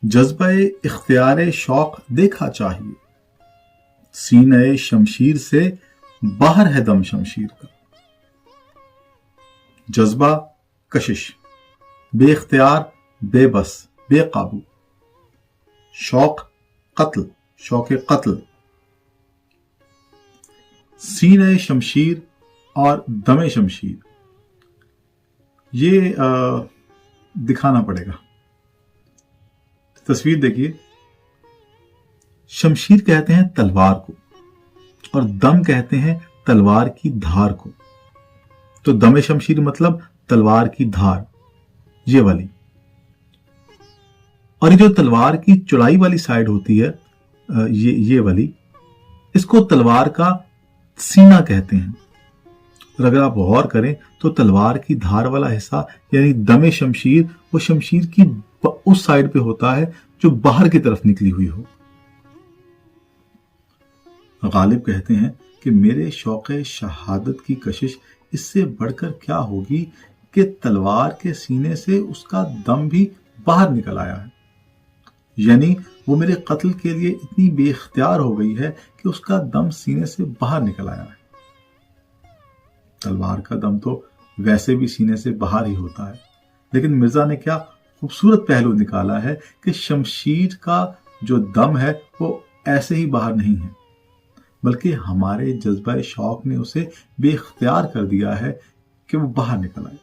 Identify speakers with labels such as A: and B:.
A: जज्बा इख्तियार शौक देखा चाहिए, सीने शमशीर से बाहर है दम शमशीर का। जज्बा कशिश, बेख्तियार बेबस बेकाबू। शौक कत्ल, शौक कत्ल। सीने शमशीर और दमे शमशीर, ये दिखाना पड़ेगा। तस्वीर देखिए, शमशीर कहते हैं तलवार को और दम कहते हैं तलवार की धार को। तो दमे शमशीर मतलब तलवार की धार, ये वाली। और ये जो तलवार की चौड़ाई वाली साइड होती है, ये वाली, इसको तलवार का सीना कहते हैं। और अगर आप गौर करें तो तलवार की धार वाला हिस्सा यानी दमे शमशीर, वो शमशीर की उस साइड पे होता है जो बाहर की तरफ निकली हुई हो। गालिब कहते हैं कि मेरे शौक़े शहादत की कशिश इससे बढ़कर क्या होगी कि तलवार के सीने से उसका दम भी बाहर निकल आया है। यानी वो मेरे कत्ल के लिए इतनी बेख्तियार हो गई है कि उसका दम सीने से बाहर निकल आया है। तलवार का दम तो वैसे भी सीने से बाहर ही होता है, लेकिन मिर्जा ने क्या खूबसूरत पहलू निकाला है कि शमशीर का जो दम है वो ऐसे ही बाहर नहीं है, बल्कि हमारे जज्बा शौक ने उसे बेख्तियार कर दिया है कि वो बाहर निकल आए।